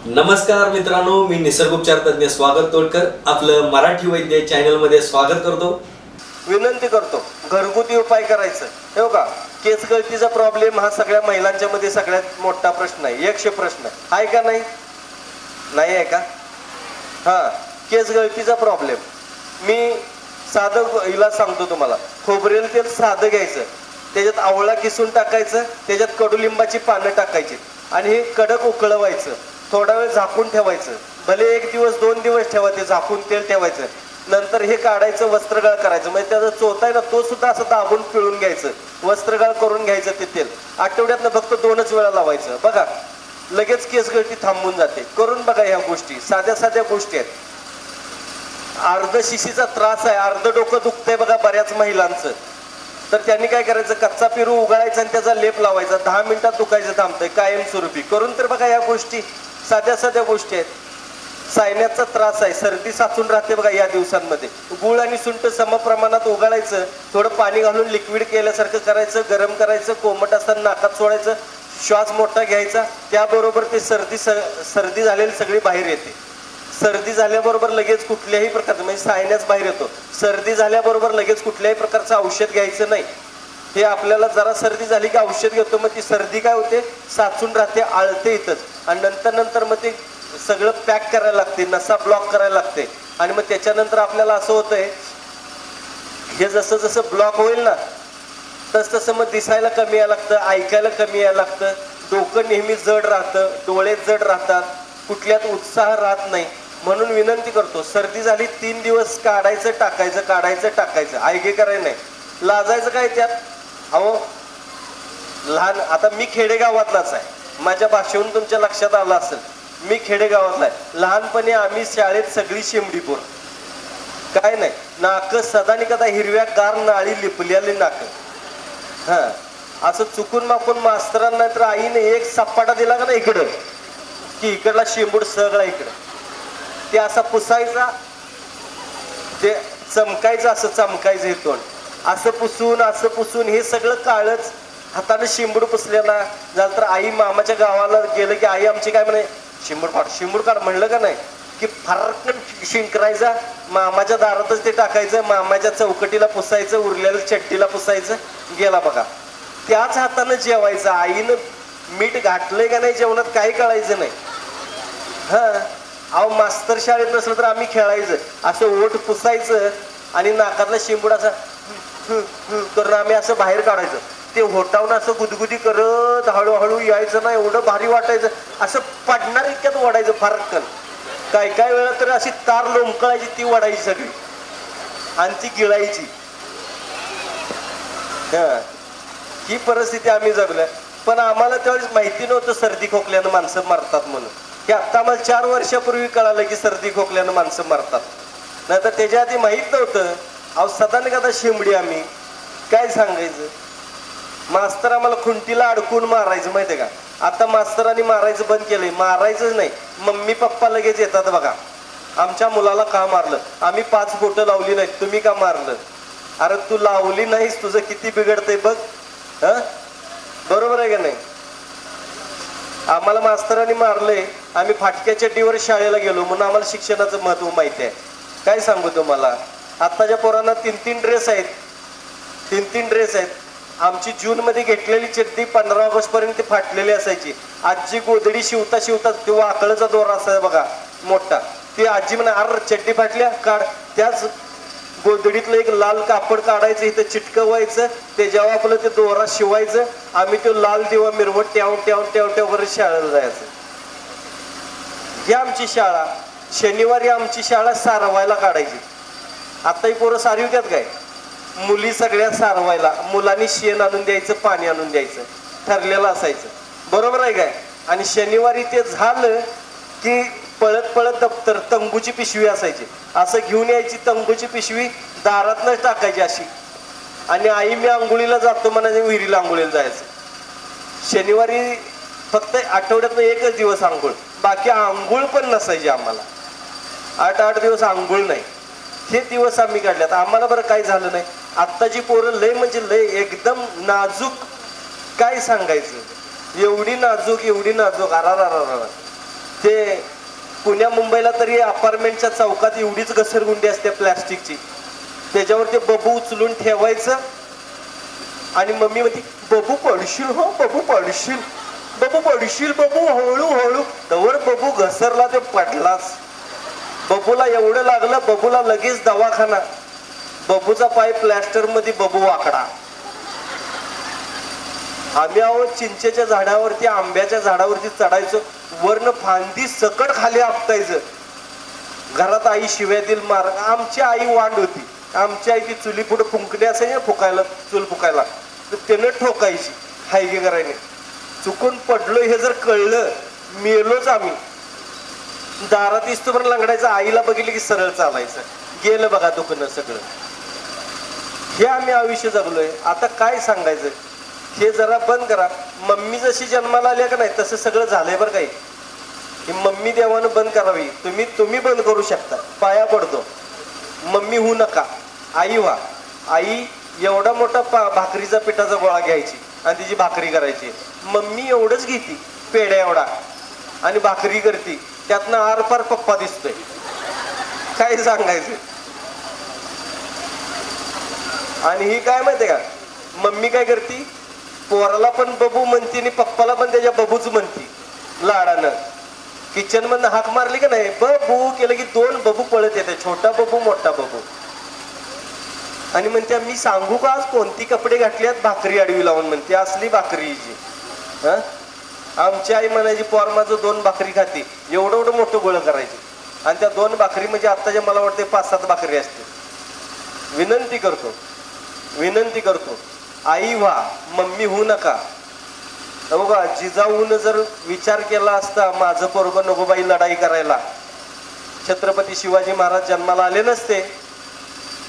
नमस्कार मित्रांनो, मी निसर्गोपचार तज्ञ स्वागत तोडकर आपलं मराठी वैद्य चॅनल मध्ये स्वागत करतो। विनंती करतो घरगुती उपाय करायचं हे बघा। केस गळतीचा प्रॉब्लेम हा सगळ्या महिलांच्या मध्ये सगळ्यात मोठा प्रश्न आहे, 100 प्रश्न आहे का नाही? नाही आहे का? हा, केस गळतीचा प्रॉब्लेम मी साधं हिला सांगतो तुम्हाला। खोबरेल तेल साधं घ्यायचं, त्याच्यात आवळा किसून टाकायचं, त्याच्यात कडुलिंबाची पानं टाकायची आणि हे कडक उकळवायचं। थोडा वेळ झाकून ठेवायचं, भले 1 दिवस 2 दिवस ठेवा, ते झाकून तेल ठेवायचं। नंतर हे काढायचं, वस्त्रगाळ करायचं, म्हणजे त्याचा चोथा आहे ना तो सुद्धा असं दाबून पिळून घ्यायचं, वस्त्रगाळ करून घ्यायचं। ते तेल आठवड्यातनं फक्त 2च वेळा लावायचं, बघा लगेच केस गळती थांबून जाते। करून बघा, ह्या गोष्टी साध्या साध्या गोष्टी आहेत। अर्ध शिशीचा त्रास आहे, अर्ध डोकं दुखतंय बघा बऱ्याच महिलांचं, तर त्यांनी काय करायचं, कच्चा पेरू उगाळायचा आणि त्याचा लेप लावायचा, 10 मिनिटात दुखायचं थांबतंय कायमस्वरूपी। करून तर बघा, या गोष्टी साध्या साध्या गोष्टी आहेत। सायन्याचा त्रास आहे, सर्दी साचून राहते बघा या दिवसांमध्ये, गूळ आणि सुंठ सम प्रमाणात उगाळायचं, थोडं पाणी घालून लिक्विड केल्यासारखं करायचं, गरम करायचं, कोमट असताना नाकात सोडायचं, श्वास मोठा घ्यायचा, त्याबरोबर ते सर्दी झालेली सगळी बाहेर येते। सर्दी झाल्याबरोबर लगेच कुठल्याही प्रकारचं, म्हणजे सायन्याच बाहेर येतो। सर्दी झाल्याबरोबर लगेच कुठल्याही प्रकारचं औषध घ्यायचं नाही। हे आपल्याला जरा सर्दी झाली की औषध घेतो, मग ती सर्दी काय होते, साचून राहते, आळते इथंच, आणि नंतर मग ते सगळं पॅक करायला लागते, नसा ब्लॉक करायला लागते, आणि मग त्याच्यानंतर आपल्याला असं होतंय, हे जसं जसं ब्लॉक होईल ना तसं मग दिसायला कमी यायला लागतं, ऐकायला कमी यायला लागतं, डोकं नेहमी जड राहतं, डोळे जड राहतात, कुठल्यात उत्साह राहत नाही। म्हणून विनंती करतो, सर्दी झाली 3 दिवस काढायचं टाकायचं, काढायचं टाकायचं, आयगे करायचं नाही, लाजायचं काय त्यात? अहो लहान, आता मी खेडेगावातलाच आहे, माझ्या भाषेहून तुमच्या लक्षात आलं असेल, मी खेडेगावातला आहे। लहानपणी आम्ही शाळेत सगळी शिमडीपोर, काय नाही, नाक सदानी कदा हिरव्या गार नाळी लिपलेली नाक। हा, असं चुकून माकून मास्तरांना तर आईने एक सपाटा दिला का ना इकडं, की इकडला शिंबूड सगळा इकडं, ते असा पुसायचा, ते चमकायचं, असं चमकायचं हे तोंड, असं पुसून हे सगळं काळच, हाताने शिंबूड पुसलेला झालं तर आई मामाच्या गावाला गेलं की आई आमची काय म्हणे, शिंबूड काढ म्हणलं का नाही की फारकन शिंकरायचा, मामाच्या दारातच ते टाकायचं, मामाच्या चौकटीला पुसायचं, उरलेल्या चट्टीला पुसायचं, गेला बघा। त्याच हातानं जेवायचं, आईनं मीठ घातलंय का नाही जेवणात काही कळायचं नाही। हा, अहो मास्तर शाळेत नसलं तर आम्ही खेळायचं, असं ओठ पुसायचं आणि नाकातला शिंबूड असा करून आम्ही असं बाहेर काढायचं, ते होटावून असं गुदगुदी करत हळूहळू यायचं ना, एवढं भारी वाटायचं, असं पडणार इतक्यात ओढायचं फारकन। काय काय वेळा तर अशी तार लोंबकळायची, ती ओढायची सगळी आणि ती गिळायची। हा, ही परिस्थिती आम्ही जगलोय, पण आम्हाला त्यावेळेस माहिती नव्हतं सर्दी खोकल्यानं माणसं मरतात म्हणून। हे आता आम्हाला 4 वर्षापूर्वी कळालं की सर्दी खोकल्यानं माणसं मरतात, नाही तर त्याच्या आधी माहीत नव्हतं। अहो सदाने कदा शिमडी, आम्ही काय सांगायचं, मास्तर आम्हाला खुंटीला अडकून मारायचं माहितीये का। आता मास्तरांनी मारायचं बंद केलंय, मारायचंच नाही, मम्मी पप्पा लगेच येतात बघा, आमच्या मुलाला का मारलं, आम्ही 5 बोटं लावली नाहीत, तुम्ही का मारलं? अरे तू लावली नाहीस, तुझं किती बिघडतंय बघ। हा, बरोबर आहे का नाही? आम्हाला मास्तरांनी मारलंय, आम्ही फाटक्या चड्डीवर शाळेला गेलो म्हणून आम्हाला शिक्षणाचं महत्व माहिती आहे। काय सांगू तुम्हाला, आत्ताच्या पोरांना 3-3 ड्रेस आहेत, 3-3 ड्रेस आहेत। आमची जून मध्ये घेतलेली चड्डी 15 ऑगस्ट पर्यंत फाटलेली असायची। आजी गोधडी शिवता शिवता ते वाकळचा दोरा असायचा बघा मोठा, ती आजी म्हणा, अरे चड्डी फाटल्या काढ, त्याच गोधडीतलं एक लाल कापड काढायचं, इथं चिटकवायचं, ते जेव्हा आपलं ते दोरा शिवायचं, आम्ही तो लाल दिवा मिरवत ट्याव ट्याव ट्याव ट्याव वगैरे शाळेला जायचं। ही आमची शाळा, शनिवारी आमची शाळा सारवायला काढायची। आताही पोरं सारवित्यात काय, मुली सगळ्या सारवायला, मुलांनी शेण आणून द्यायचं, पाणी आणून द्यायचं, ठरलेलं असायचं, बरोबर आहे काय? आणि शनिवारी ते झालं की पळत पळत दप्तर, तंबूची पिशवी असायची, असं घेऊन यायची, तंबूची पिशवी दारातनच टाकायची अशी, आणि आई मी आंघोळीला जातो म्हणायचं, विहिरीला आंघोळीला जायचं। शनिवारी फक्त आठवड्यातनं 1च दिवस आंघोळ, बाकी आंघोळ पण नसायची आम्हाला, 8-8 दिवस आंघोळ नाही। हे दिवस आम्ही काढल्यात, आम्हाला बरं काय झालं नाही। आत्ताची पोरं लय म्हणजे लय एकदम नाजूक, काय सांगायचं, एवढी नाजूक, एवढी नाजूक, ते पुण्या मुंबईला तरी अपार्टमेंटच्या चौकात एवढीच घसरगुंडी असते प्लॅस्टिकची, त्याच्यावर ते बबू उचलून ठेवायचं आणि मम्मी म्हणते बबू पडशील, हो बबू पडशील, बबू पडशील, बबू हळूहळू. तवर बबू घसरला, ते पडलाच. बबूला एवढं लागलं, बबूला लगेच दवाखाना. बबूचा पाय प्लॅस्टर मध्ये, बबू वाकडा. आम्ही आहोत चिंचेच्या झाडावरती, आंब्याच्या झाडावरती चढायचो, वरनं फांदी सकट खाली आपटायचं. घरात आई शिव्या दिल मार. आमची आई वांड होती. आमची आई ती चुली पुढे फुंकणे असायची, फुकायला चूल फुकायला, तर त्यानं ठोकायची हायगे करायने. चुकून पडलो हे जर कळलं, मेलोच आम्ही. दारात इस्तोपर्यंत लंगडायचं, आईला बघितलं की सरळ चालायचं. गेलं बघा दुखणं सगळं. हे आम्ही आयुष्य जगलोय. आता काय सांगायचं, हे जरा बंद करा. मम्मी जशी जन्माला आल्या का नाही तसं सगळं झालंय बरं काही. ही मम्मी देवानं बंद करावी. तुम्ही बंद करू शकता. पाया पडतो, मम्मी होऊ नका, आई व्हा. आई एवढा मोठा भाकरीचा पिठाचा गोळा घ्यायची आणि तिची भाकरी करायची. मम्मी एवढंच घेती, पेड्या एवढा, आणि भाकरी करती. त्यातनं आरपार पप्पा दिसतोय. काय सांगायचं. आणि ही काय माहितीये का, मम्मी काय करती, पोराला पण बबू म्हणती आणि पप्पाला पण त्याच्या बबूच म्हणती लाडानं. किचन मधनं हाक मारली का नाही, बबू केलं की 2 बबू पळत येते, छोटा बबू मोठा बबू. आणि म्हणते मी सांगू का आज कोणती कपडे घातल्यात, भाकरी आडवी लावून म्हणते, असली भाकरी हिची. आमची आई म्हणायची पोर माझं 2 भाकरी खाती, एवढं मोठं गोळ करायची. आणि त्या 2 भाकरी म्हणजे आत्ताच्या मला वाटते 5-7 भाकरी असते. विनंती करतो, आई व्हा, मम्मी होऊ नका. बघा जिजाऊन जर विचार केला असता माझं पोरगं नको बाई लढाई करायला, छत्रपती शिवाजी महाराज जन्माला आले नसते.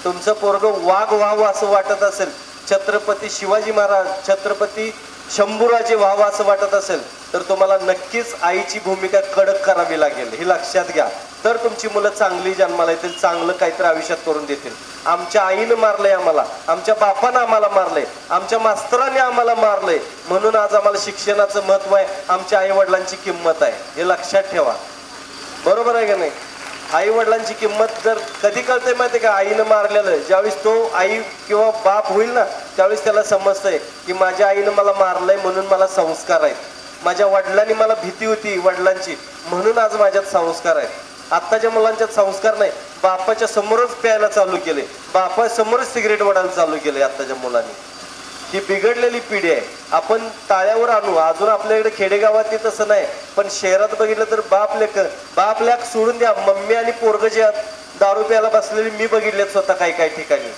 तुमचं पोरगं वाघ व्हावं असं वाटत असेल, छत्रपती शिवाजी महाराज, छत्रपती शंभूराजे व्हावं असं वाटत असेल, तर तुम्हाला नक्कीच आईची भूमिका कडक करावी लागेल. हे लक्षात घ्या. तर तुमची मुलं चांगली जन्माला येतील, चांगलं काहीतरी आयुष्यात करून देतील. आमच्या आईनं मारलंय आम्हाला, आमच्या बापानं आम्हाला मारलंय, आमच्या मास्तराने आम्हाला मारलंय, म्हणून आज आम्हाला शिक्षणाचं महत्व आहे, आमच्या आई वडिलांची किंमत आहे. हे लक्षात ठेवा. बरोबर आहे का नाही. आई वडिलांची किंमत जर कधी कळते माहिती का, आईनं मारलेलं. ज्यावेळेस तो आई किंवा बाप होईल ना, त्यावेळेस त्याला समजतंय की माझ्या आईनं मला मारलंय म्हणून मला संस्कार आहेत, माझ्या वडिलांनी मला भीती होती वडिलांची म्हणून आज माझ्यात संस्कार आहेत. आत्ताच्या मुलांच्यात संस्कार नाही, बापाच्या समोरच प्यायला चालू केले, बापासमोरच सिगरेट वडायला चालू केले आत्ताच्या मुलांनी. ही बिघडलेली पिढी आहे. आपण टाळ्यावर आणू. अजून आपल्याकडे खेडेगावात तसं नाही, पण शहरात बघितलं तर बाप लेक सोडून द्या, मम्मी आणि पोरग जे दारू प्यायला बसलेली मी बघितले स्वतः काही ठिकाणी.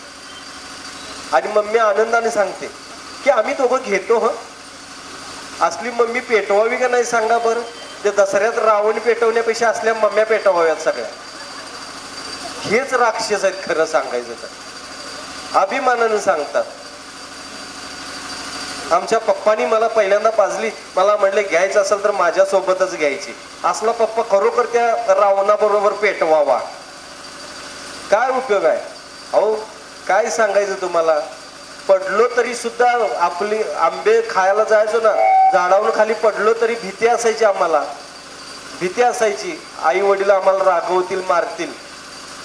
आणि मम्मी आनंदाने सांगते की आम्ही दोघं घेतो. असली मम्मी पेटवावी का नाही सांगा बरं. ते दसऱ्यात रावण पेटवण्यापेक्षा असल्या मम्म्या पेटवाव्यात सगळ्या. हेच राक्षस आहेत खरं सांगायचं तर. अभिमानानं सांगतात. आमच्या पप्पानी मला पहिल्यांदा पाजली, मला म्हणले घ्यायचं असेल तर माझ्या सोबतच घ्यायची. असला पप्पा खरोखर त्या रावणाबरोबर पेटवावा. काय उपयोग आहे. अहो काय सांगायचं तुम्हाला. पडलो तरी सुद्धा आपली आंबे खायला जायचो ना, झाडावरून खाली पडलो तरी भीती असायची आम्हाला. भीती असायची आई वडील आम्हाला रागवतील, मारतील.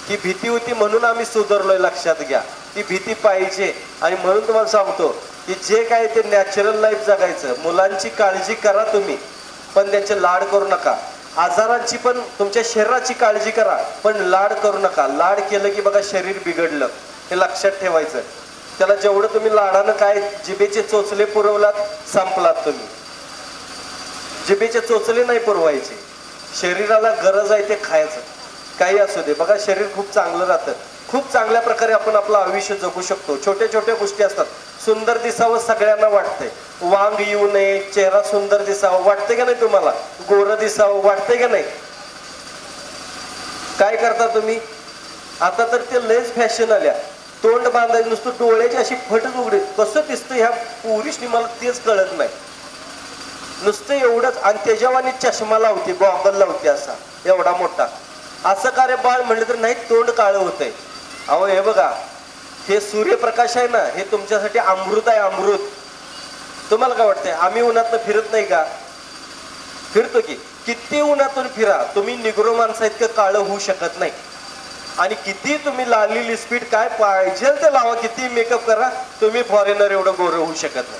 ही भीती होती म्हणून आम्ही सुधारलोय. लक्षात घ्या. ती भीती पाहिजे. आणि म्हणून तुम्हाला सांगतो की जे काय ते नॅचरल लाईफ जगायचं. मुलांची काळजी करा तुम्ही, पण त्यांचे लाड करू नका. आजारांची पण, तुमच्या शरीराची काळजी करा, पण लाड करू नका. लाड केलं की बघा शरीर बिघडलं. हे लक्षात ठेवायचं. त्याला जेवढं तुम्ही लाडानं काय जिभेचे चोचले पुरवलात, संपलात तुम्ही. जिभेचे चोचले नाही पुरवायचे. शरीराला गरज आहे ते खायचं, काही असू दे. बघा शरीर खूप चांगलं राहतं. खूप चांगल्या प्रकारे आपण आपलं आयुष्य जगू शकतो. छोट्या छोट्या गोष्टी असतात. सुंदर दिसावं सगळ्यांना वाटतंय. वांग येऊ नये, चेहरा सुंदर दिसावा वाटतंय का नाही तुम्हाला. गोरं दिसावं वाटतंय का नाही. काय करता तुम्ही. आता तर ते लयच फॅशन आल्या. तोंड बांधायचं नुसतं, डोळ्याची अशी फटच उघडे. कसं दिसतं ह्या पुरुषनी मला तेच कळत नाही. नुसतं एवढंच. आणि त्याच्यावानी चष्मा लावते, गॉगल लावते असा एवढा मोठा. असं कार्य बाळ म्हणलं तर नाही, तोंड काळं होतंय. अहो हे बघा, हे सूर्यप्रकाश आहे ना, हे तुमच्यासाठी अमृत आहे. अमृत. तुम्हाला काय वाटतंय आम्ही उन्हातनं फिरत नाही का. फिरतो की. किती उन्हातून फिरा, तुम्ही निग्रो माणसा इतकं काळं होऊ शकत नाही. आणि किती तुम्ही लाली लिस्पीट काय पाहिजे ते लावा, किती मेकअप करा, तुम्ही फॉरेनर एवढं गोरं होऊ शकत नाही.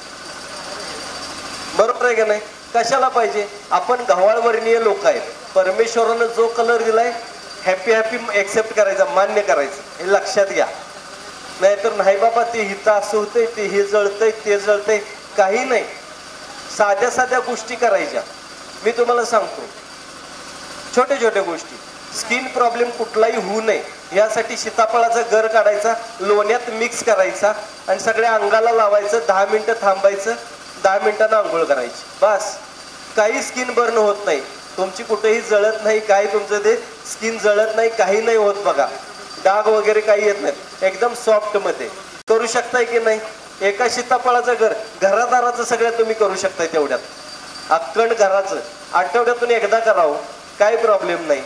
बरोबर आहे का नाही? कशाला पाहिजे? आपण गव्हाळवर्णीय लोक आहेत. परमेश्वरानं जो कलर दिलाय हॅपी हॅपी एक्सेप्ट करायचा, मान्य करायचं, हे लक्षात घ्या. नाहीतर नाही बाबा ते हिता असं होतंय, ते हे जळतंय, ते जळतंय, काही नाही. साध्या साध्या गोष्टी करायच्या. मी तुम्हाला सांगतो, छोट्या छोट्या गोष्टी. स्किन प्रॉब्लेम कुठलाही होऊ नये यासाठी सीताफळाचा गर काढायचा, लोण्यात मिक्स करायचा आणि सगळ्या अंगाला लावायचं, 10 मिनिटं थांबायचं, 10 मिनिटांना आंघोळ करायची, बस. काही स्किन बर्न होत नाही, तुमची कुठेही जळत नाही, काही तुमचं ते स्किन जळत नाही, काही नाही होत बघा. डाग वगैरे काही येत नाहीत, एकदम सॉफ्ट मध्ये. करू शकताय की नाही? एका सीताफळाचं घर, घरादाराचं सगळं तुम्ही करू शकताय तेवढ्यात. अक्कंड घराचं आठवड्यातून एकदा करावं, काही प्रॉब्लेम नाही.